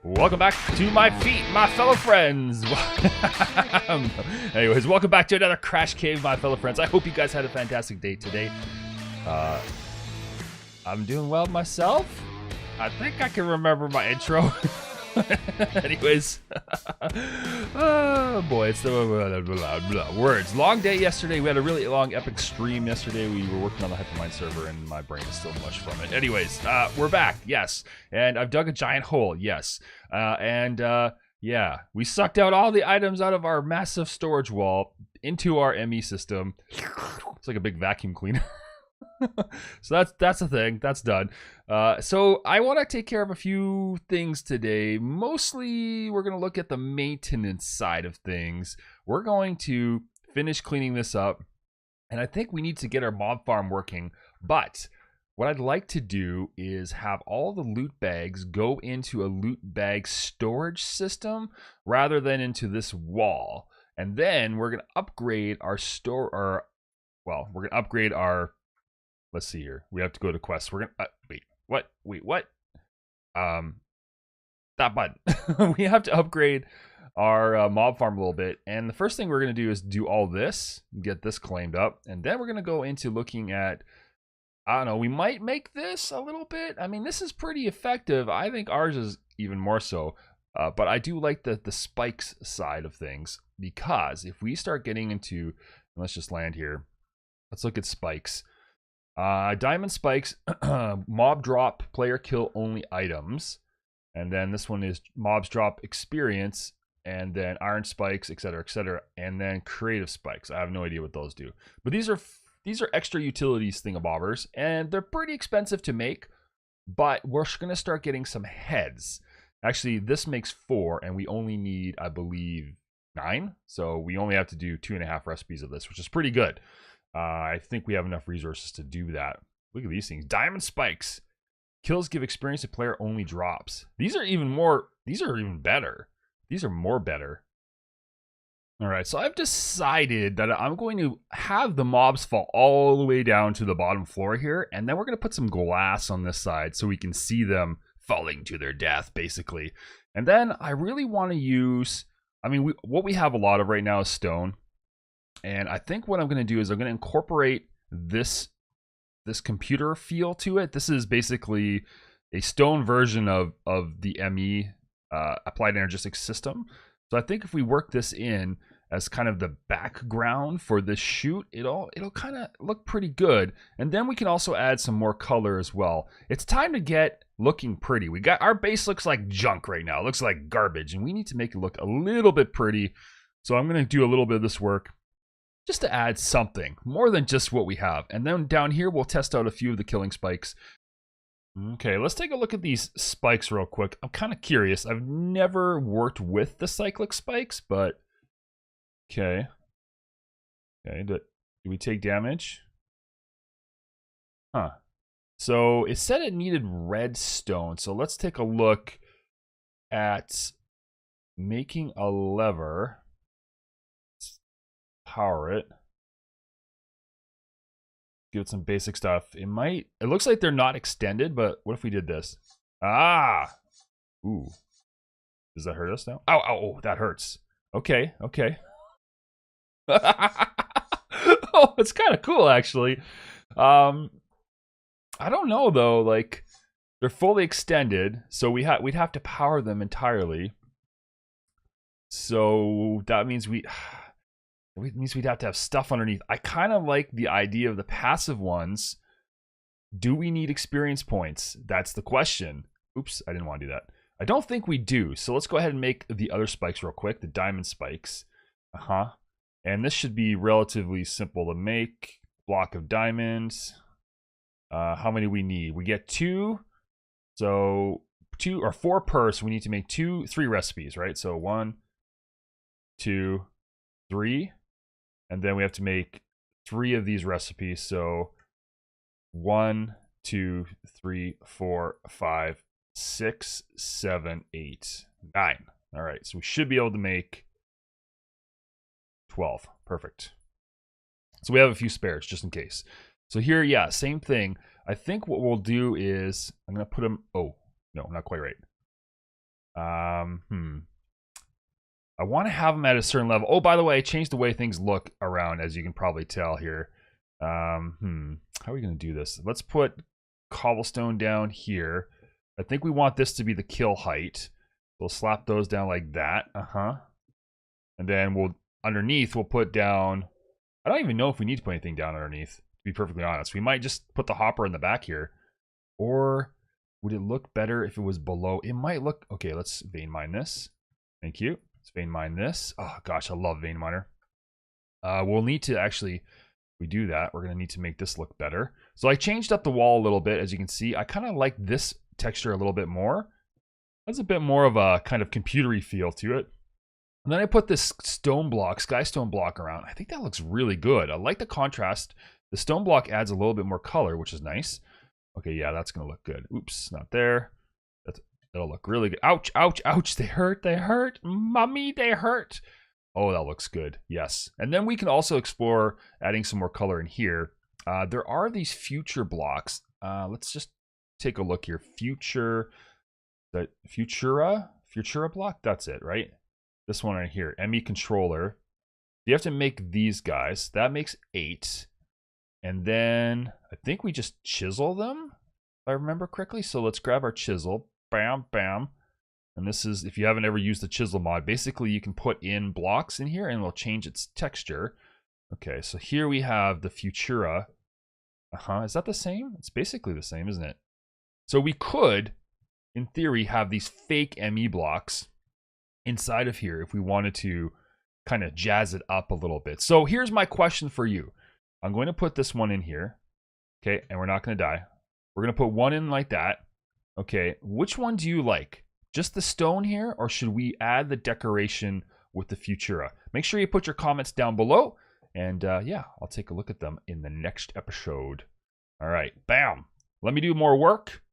Welcome back to my feet, my fellow friends. Anyways, welcome back to another Crash Cave, my fellow friends. I hope you guys had a fantastic day today. I'm doing well myself. I think I can remember my intro. Anyways, oh boy, it's the words. Long day yesterday. We had a really long epic stream yesterday. We were working on the Hypermind server and my brain is still mush from it. Anyways, we're back, yes. And I've dug a giant hole, yes. Yeah, we sucked out all the items out of our massive storage wall into our ME system. It's like a big vacuum cleaner. So that's the thing. That's done. So I want to take care of a few things today. Mostly, we're going to look at the maintenance side of things. We're going to finish cleaning this up, and I think we need to get our mob farm working. But what I'd like to do is have all the loot bags go into a loot bag storage system rather than into this wall. And then we're going to upgrade our we're going to upgrade our. Let's see here. We have to go to quests. We're gonna wait, what? That button. We have to upgrade our mob farm a little bit. And the first thing we're gonna do is do all this, get this claimed up, and then we're gonna go into looking at. I don't know. We might make this a little bit. I mean, this is pretty effective. I think ours is even more so. But I do like the spikes side of things, because if we start getting into, let's just land here. Let's look at spikes. Diamond spikes, mob drop, player kill only items. And then this one is mobs drop experience, and then iron spikes, etc., etc. And then creative spikes. I have no idea what those do. But these are extra utilities thingabobbers, and they're pretty expensive to make. But we're going to start getting some heads. Actually, this makes 4, and we only need, I believe, 9. So we only have to do 2.5 recipes of this, which is pretty good. I think we have enough resources to do that. Look at these things. Diamond spikes. Kills give experience to player only drops. These are even better. These are more better. All right, so I've decided that I'm going to have the mobs fall all the way down to the bottom floor here, and then we're going to put some glass on this side so we can see them falling to their death, basically. And then I really want to use, I mean, what we have a lot of right now is stone. And I think what I'm going to do is I'm going to incorporate this computer feel to it. This is basically a stone version of the ME applied energetic system. So I think if we work this in as kind of the background for this shoot, it'll kind of look pretty good. And then we can also add some more color as well. It's time to get looking pretty. Our base looks like junk right now. It looks like garbage, and we need to make it look a little bit pretty. So I'm going to do a little bit of this work, just to add something more than just what we have. And then down here, we'll test out a few of the killing spikes. Okay, let's take a look at these spikes real quick. I'm kind of curious. I've never worked with the cyclic spikes, but okay. Okay, do we take damage? Huh. So it said it needed redstone. So let's take a look at making a lever. Power it. Give it some basic stuff. It looks like they're not extended, but what if we did this? Ah! Ooh. Does that hurt us now? Ow, ow, oh, that hurts. Okay, okay. Oh, it's kind of cool, actually. I don't know, though. Like, they're fully extended, so we'd have to power them entirely. So that means we'd have to have stuff underneath. I kind of like the idea of the passive ones. Do we need experience points? That's the question. Oops, I didn't want to do that. I don't think we do. So let's go ahead and make the other spikes real quick, the diamond spikes. And this should be relatively simple to make. Block of diamonds. How many we need? We get 2. So 2 or 4 per, so we need to make 3 recipes, right? So 1, 2, 3. And then we have to make 3 of these recipes. So 1, 2, 3, 4, 5, 6, 7, 8, 9. All right, so we should be able to make 12. Perfect. So we have a few spares just in case. So here, yeah, same thing. I think what we'll do is I'm going to put them. Oh, no, not quite right. I want to have them at a certain level. Oh, by the way, I changed the way things look around, as you can probably tell here. How are we going to do this? Let's put cobblestone down here. I think we want this to be the kill height. We'll slap those down like that. And then underneath, we'll put down... I don't even know if we need to put anything down underneath, to be perfectly honest. We might just put the hopper in the back here. Or would it look better if it was below? It might look... Okay, let's vein mine this. Thank you. Let's vein mine this. Oh, gosh, I love vein miner. We'll need to actually... If we do that, we're going to need to make this look better. So I changed up the wall a little bit, as you can see. I kind of like this texture a little bit more. Has a bit more of a kind of computery feel to it. And then I put this stone block, sky stone block around. I think that looks really good. I like the contrast. The stone block adds a little bit more color, which is nice. Okay, yeah, that's going to look good. Oops, not there. That'll look really good. Ouch, ouch, ouch. They hurt, they hurt. Mommy, they hurt. Oh, that looks good. Yes. And then we can also explore adding some more color in here. There are these future blocks. Let's just take a look here. Futura block? That's it, right? This one right here, ME controller. You have to make these guys. That makes 8. And then I think we just chisel them, if I remember correctly. So let's grab our chisel. Bam, bam. And this is, if you haven't ever used the chisel mod, basically you can put in blocks in here and it'll change its texture. Okay, so here we have the Futura. Is that the same? It's basically the same, isn't it? So we could, in theory, have these fake ME blocks inside of here if we wanted to kind of jazz it up a little bit. So here's my question for you. I'm going to put this one in here. Okay, and we're not going to die. We're going to put one in like that. Okay, which one do you like? Just the stone here, or should we add the decoration with the Futura? Make sure you put your comments down below, and yeah, I'll take a look at them in the next episode. All right, bam. Let me do more work,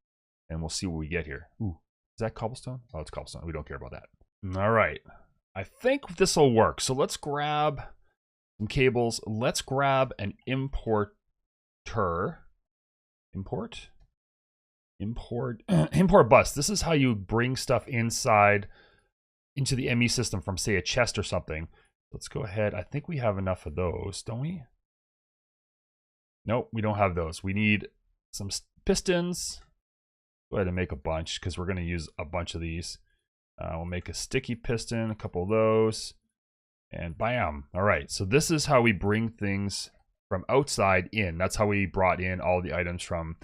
and we'll see what we get here. Ooh, is that cobblestone? Oh, it's cobblestone. We don't care about that. All right, I think this will work. So let's grab some cables. Let's grab an importer. Import bus. This is how you bring stuff into the ME system from, say, a chest or something. Let's go ahead. I think we have enough of those, don't we? Nope, we don't have those. We need some pistons. Go ahead and make a bunch because we're going to use a bunch of these. We'll make a sticky piston, a couple of those, and bam. All right, so this is how we bring things from outside in. That's how we brought in all the items from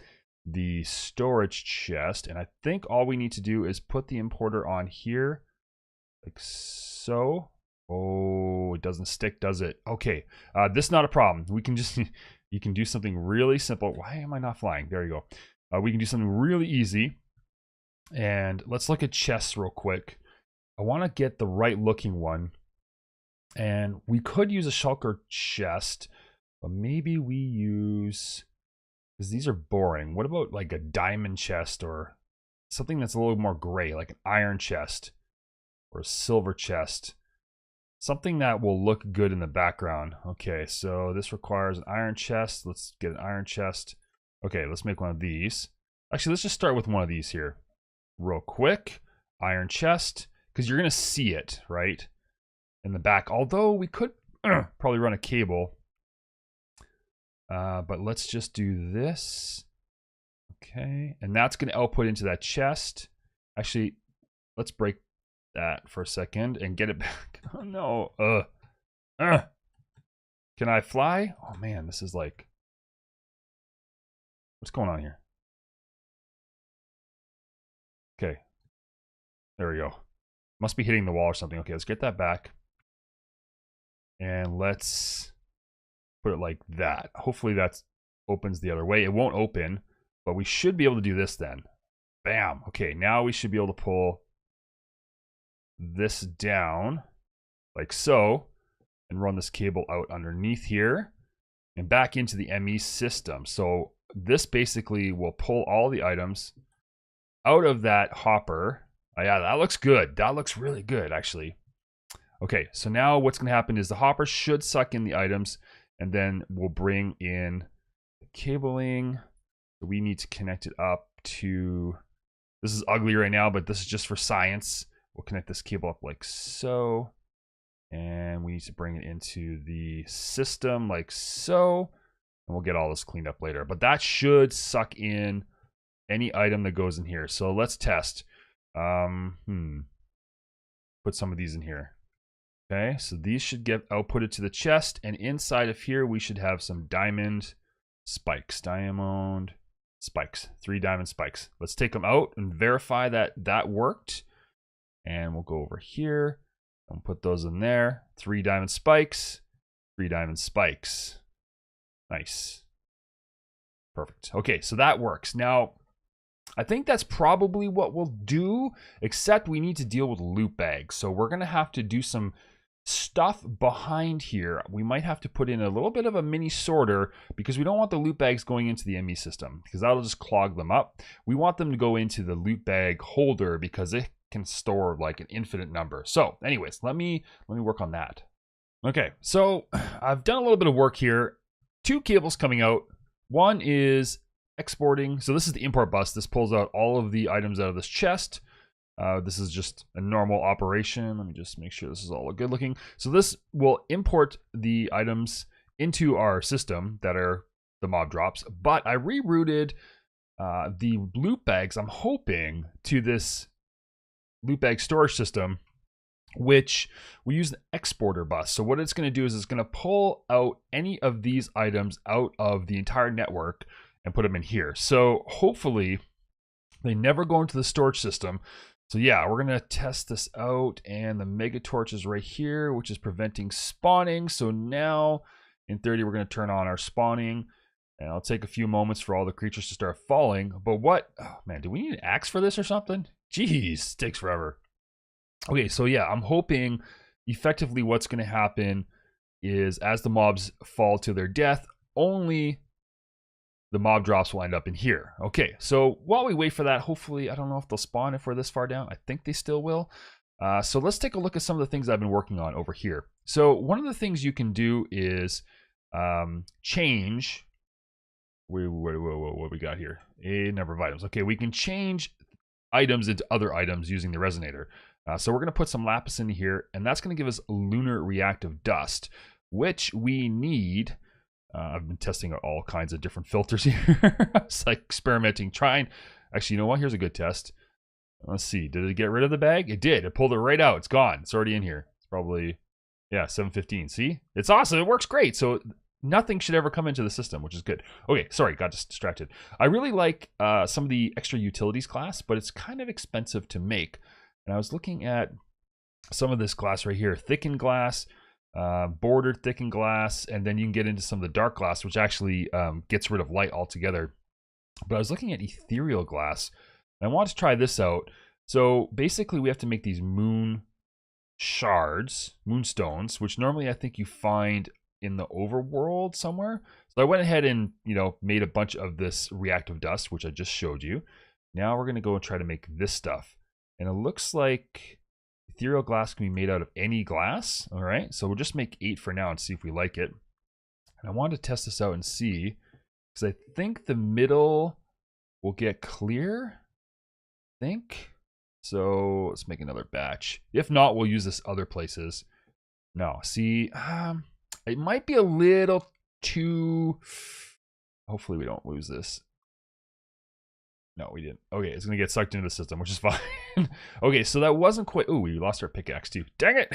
the storage chest. And I think all we need to do is put the importer on here, like so. Oh, it doesn't stick, does it? Okay, this is not a problem. We can just, you can do something really simple. Why am I not flying? There you go. We can do something really easy. And let's look at chests real quick. I want to get the right looking one. And we could use a shulker chest, but maybe we use, because these are boring. What about like a diamond chest or something that's a little more gray, like an iron chest or a silver chest? Something that will look good in the background. Okay, so this requires an iron chest. Let's get an iron chest. Okay, let's make one of these. Actually, let's just start with one of these here. Real quick, iron chest, because you're gonna see it right in the back. Although we could probably run a cable, but let's just do this. Okay, and that's gonna output into that chest. Actually, let's break that for a second and get it back. Oh no! Can I fly? Oh man, this is like, what's going on here? Okay, there we go. Must be hitting the wall or something. Okay, let's get that back. And let's put it like that. Hopefully that opens the other way. It won't open, but we should be able to do this then. Bam. Okay, now we should be able to pull this down like so and run this cable out underneath here and back into the ME system. So this basically will pull all the items out of that hopper. Oh, yeah, that looks good. That looks really good, actually. Okay, so now what's going to happen is the hopper should suck in the items, and then we'll bring in the cabling. We need to connect it up to... This is ugly right now, but this is just for science. We'll connect this cable up like so. And we need to bring it into the system like so. And we'll get all this cleaned up later. But that should suck in any item that goes in here. So let's test. Put some of these in here. Okay, so these should get outputted to the chest. And inside of here, we should have some diamond spikes. Diamond spikes. 3 diamond spikes. Let's take them out and verify that that worked. And we'll go over here and put those in there. 3 diamond spikes. 3 diamond spikes. Nice. Perfect. Okay, so that works. Now, I think that's probably what we'll do, except we need to deal with loot bags. So we're going to have to do some stuff behind here. We might have to put in a little bit of a mini sorter because we don't want the loot bags going into the ME system because that'll just clog them up. We want them to go into the loot bag holder because it can store like an infinite number. So anyways, let me work on that. Okay, so I've done a little bit of work here. 2 cables coming out. One is exporting. So this is the import bus. This pulls out all of the items out of this chest. This is just a normal operation. Let me just make sure this is all good looking. So this will import the items into our system that are the mob drops. But I rerouted the loot bags, I'm hoping, to this loot bag storage system, which we use the exporter bus. So what it's going to do is it's going to pull out any of these items out of the entire network and put them in here. So hopefully they never go into the storage system. So yeah, we're gonna test this out, and the mega torch is right here, which is preventing spawning. So now in 30, we're gonna turn on our spawning, and it'll take a few moments for all the creatures to start falling. But what, oh man, do we need an axe for this or something? Jeez, it takes forever. Okay, so yeah, I'm hoping effectively what's gonna happen is as the mobs fall to their death, only the mob drops will end up in here. Okay, so while we wait for that, hopefully, I don't know if they'll spawn if we're this far down. I think they still will. So let's take a look at some of the things I've been working on over here. So one of the things you can do is change. What we got here? A number of items. Okay, we can change items into other items using the resonator. So we're going to put some lapis in here, and that's going to give us lunar reactive dust, which we need. I've been testing out all kinds of different filters here. It's like experimenting, trying. Actually, you know what? Here's a good test. Let's see. Did it get rid of the bag? It did. It pulled it right out. It's gone. It's already in here. It's probably, yeah, 715. See? It's awesome. It works great. So nothing should ever come into the system, which is good. Okay, sorry. Got distracted. I really like some of the extra utilities glass, but it's kind of expensive to make. And I was looking at some of this glass right here. Thickened glass. Bordered thickened glass, and then you can get into some of the dark glass, which actually gets rid of light altogether. But I was looking at ethereal glass, and I want to try this out. So basically we have to make these moon shards, moonstones, which normally I think you find in the overworld somewhere. So I went ahead and, you know, made a bunch of this reactive dust, which I just showed you. Now we're going to go and try to make this stuff, and it looks like ethereal glass can be made out of any glass. All right, so we'll just make 8 for now and see if we like it. And I wanted to test this out and see, because I think the middle will get clear, I think. So let's make another batch. If not, we'll use this other places. No, see, it might be a little too, hopefully we don't lose this. No, we didn't. Okay, it's going to get sucked into the system, which is fine. Okay, so that wasn't quite... Oh, we lost our pickaxe too. Dang it!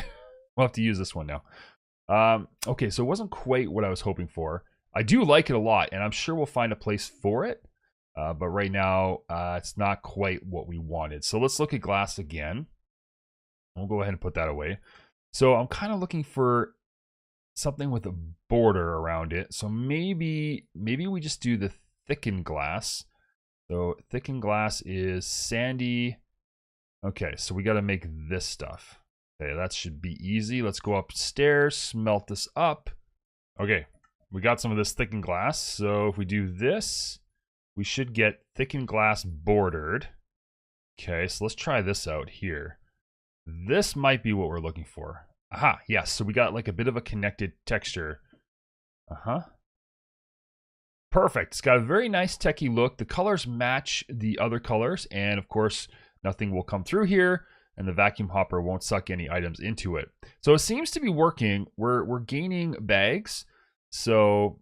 We'll have to use this one now. Okay, so it wasn't quite what I was hoping for. I do like it a lot, and I'm sure we'll find a place for it. But right now, it's not quite what we wanted. So let's look at glass again. We'll go ahead and put that away. So I'm kind of looking for something with a border around it. So maybe we just do the thickened glass. So thickened glass is sandy. Okay, so we got to make this stuff. Okay, that should be easy. Let's go upstairs, smelt this up. Okay, we got some of this thickened glass. So if we do this, we should get thickened glass bordered. Okay, so let's try this out here. This might be what we're looking for. Aha, yes, so we got like a bit of a connected texture. Perfect. It's got a very nice techie look. The colors match the other colors, and of course, nothing will come through here. and the vacuum hopper won't suck any items into it. So it seems to be working. We're gaining bags. So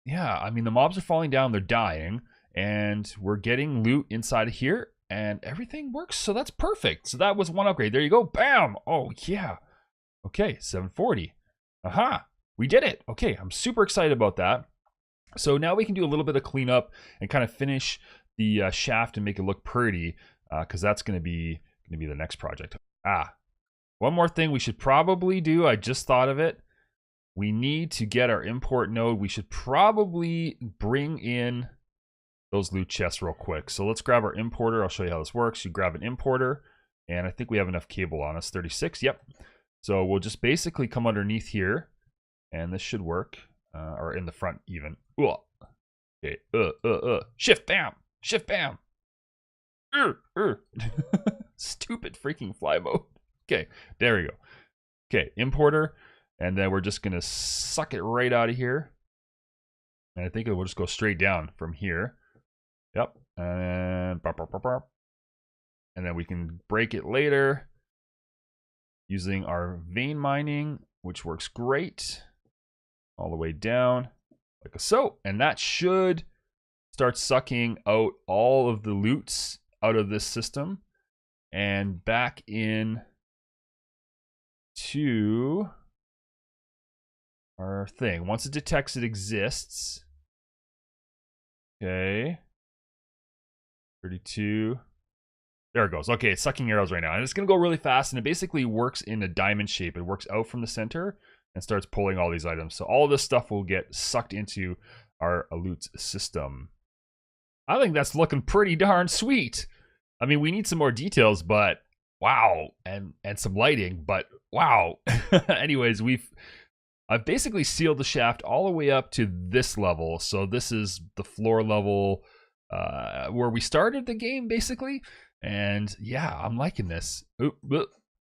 yeah, I mean, the mobs are falling down, they're dying, and we're getting loot inside of here, and everything works. So that's perfect. So that was one upgrade. There you go. Bam. Oh yeah. Okay, 740. Aha. We did it. Okay, I'm super excited about that. So now we can do a little bit of cleanup and kind of finish the shaft and make it look pretty, because that's going to be the next project. One more thing we should probably do. I just thought of it. We need to get our import node. We should probably bring in those loot chests real quick. So let's grab our importer. I'll show you how this works. You grab an importer, and I think we have enough cable on us. 36. Yep. So we'll just basically come underneath here, and this should work. Or in the front even. Ooh. Okay. Shift bam. Shift bam. Stupid freaking fly mode. Okay, there we go. Okay, importer, and then we're just gonna suck it right out of here. And I think it will just go straight down from here. Yep. And then we can break it later using our vein mining, which works great. All the way down like so, and that should start sucking out all of the loots out of this system and back in to our thing. Once it detects it exists. Okay, 32. There it goes. Okay, it's sucking arrows right now, and it's gonna go really fast, and it basically works in a diamond shape. It works out from the center and starts pulling all these items. So all this stuff will get sucked into our loot system. I think that's looking pretty darn sweet. I mean, we need some more details, but wow, and some lighting, but wow. Anyways, I've basically sealed the shaft all the way up to this level. So this is the floor level where we started the game, basically. And yeah, I'm liking this.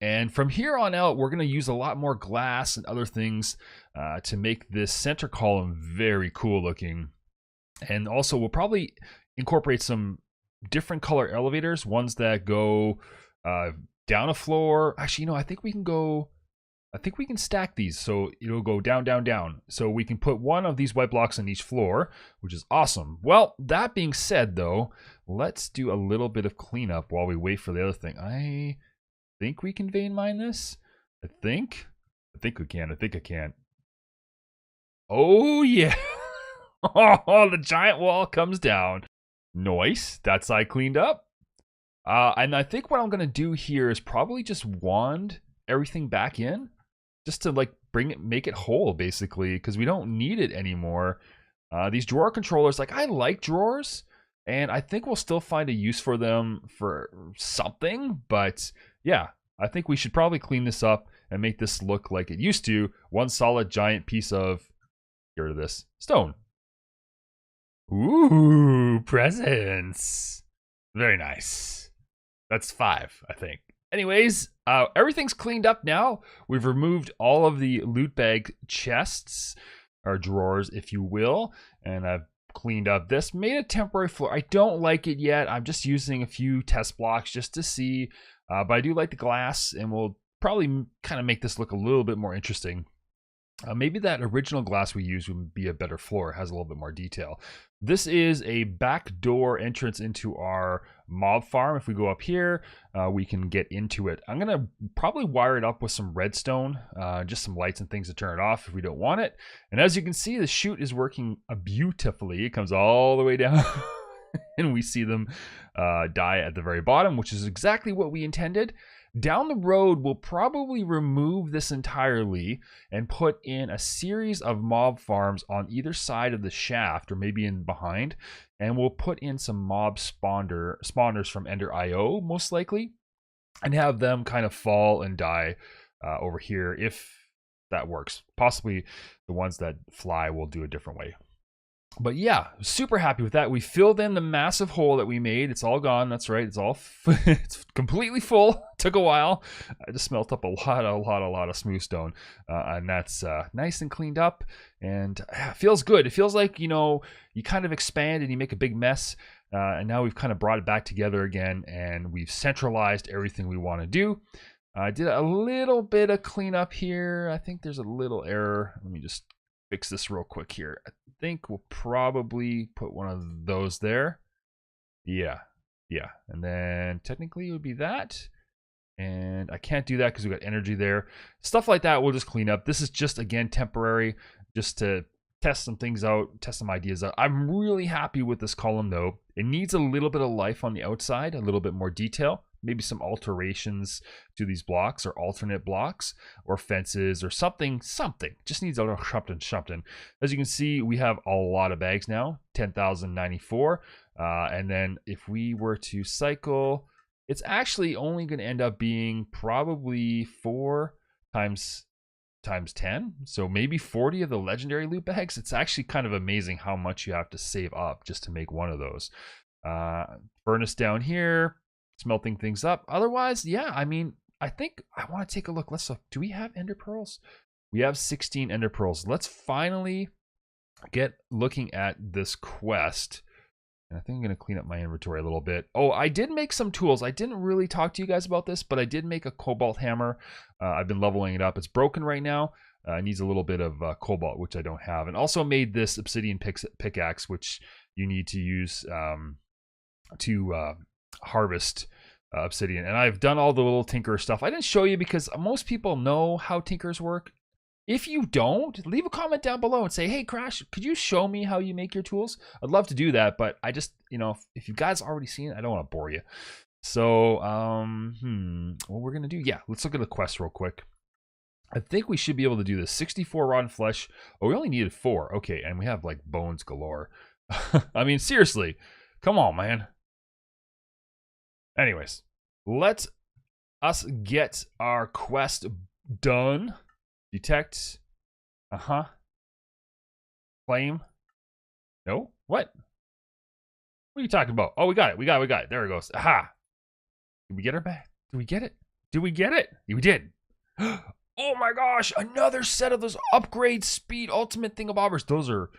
And from here on out, we're going to use a lot more glass and other things to make this center column very cool looking. And also, we'll probably incorporate some different color elevators, ones that go down a floor. Actually, you know, I think we can stack these, so it'll go down, down, down. So we can put one of these white blocks on each floor, which is awesome. Well, that being said, though, let's do a little bit of cleanup while we wait for the other thing. I think we can vein mine this. I think we can. I think I can. Oh yeah. Oh, the giant wall comes down. Nice. That side cleaned up. And I think what I'm gonna do here is probably just wand everything back in, just to like make it whole, basically, because we don't need it anymore. These drawer controllers, like, I like drawers, and I think we'll still find a use for them for something, but yeah, I think we should probably clean this up and make this look like it used to. One solid giant piece of, get rid of this, stone. Ooh, presents. Very nice. That's 5, I think. Anyways, everything's cleaned up now. We've removed all of the loot bag chests, or drawers, if you will, and I've cleaned up this, made a temporary floor. I don't like it yet. I'm just using a few test blocks just to see, but I do like the glass, and we'll probably kind of make this look a little bit more interesting. Maybe that original glass we used would be a better floor. It has a little bit more detail. This is a back door entrance into our mob farm. If we go up here, we can get into it. I'm going to probably wire it up with some redstone, just some lights and things to turn it off if we don't want it. And as you can see, the chute is working beautifully. It comes all the way down. And we see them die at the very bottom, which is exactly what we intended. Down the road, we'll probably remove this entirely and put in a series of mob farms on either side of the shaft, or maybe in behind, and we'll put in some mob spawners from Ender.io, most likely, and have them kind of fall and die over here if that works. Possibly the ones that fly will do a different way. But yeah, super happy with that. We filled in the massive hole that we made. It's all gone. That's right. It's all it's completely full. Took a while. I just smelt up a lot of smooth stone, and that's nice and cleaned up, and feels good. It feels like, you know, you kind of expand and you make a big mess. And now we've kind of brought it back together again, and we've centralized everything we want to do. I did a little bit of cleanup here. I think there's a little error. Let me just fix this real quick here. I think we'll probably put one of those there. Yeah. And then technically it would be that. And I can't do that because we got energy there. Stuff like that we'll just clean up. This is just, again, temporary, just to test some things out, test some ideas out. I'm really happy with this column, though. It needs a little bit of life on the outside, a little bit more detail, maybe some alterations to these blocks or alternate blocks or fences or something. Just needs a little something. As you can see, we have a lot of bags now, 10,094. And then if we were to cycle, it's actually only going to end up being probably 4 times 10, so maybe 40 of the legendary loot bags. It's actually kind of amazing how much you have to save up just to make one of those. Furnace down here, smelting things up. Otherwise, yeah, I mean, I think I want to take a look. Let's look. Do we have ender pearls? We have 16 ender pearls. Let's finally get looking at this quest. And I think I'm going to clean up my inventory a little bit. Oh, I did make some tools. I didn't really talk to you guys about this, but I did make a cobalt hammer. I've been leveling it up. It's broken right now. It needs a little bit of cobalt, which I don't have. And also made this obsidian pickaxe, which you need to use to harvest obsidian. And I've done all the little tinker stuff. I didn't show you because most people know how tinkers work. If you don't, leave a comment down below and say, hey, Crash, could you show me how you make your tools? I'd love to do that, but I just, if you guys already seen it, I don't want to bore you. So, what we're going to do, yeah, let's look at the quest real quick. I think we should be able to do this. 64 rotten flesh. Oh, we only needed 4. Okay, and we have, like, bones galore. I mean, seriously, come on, man. Anyways, let us get our quest done. Detect. Claim. No? What? What are you talking about? Oh, we got it. We got it. There it goes. Aha. Did we get her back? Did we get it? Did we get it? We did. Oh my gosh. Another set of those upgrade speed ultimate thingamabobbers. Those are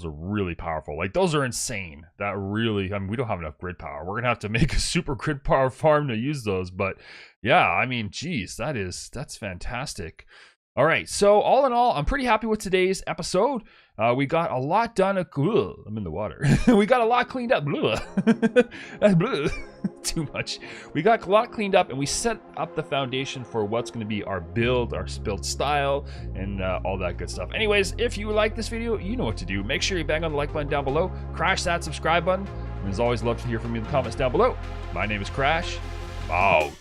really powerful. Like, those are insane. That really, I mean, we don't have enough grid power. We're going to have to make a super grid power farm to use those. But yeah, I mean, geez, that's fantastic. All right, so all in all, I'm pretty happy with today's episode. We got a lot done. I'm in the water. We got a lot cleaned up. Too much. We got a lot cleaned up, and we set up the foundation for what's going to be our build, our build style, and all that good stuff. Anyways, if you like this video, you know what to do. Make sure you bang on the like button down below. Crash that subscribe button. And as always, love to hear from you in the comments down below. My name is Crash. Out.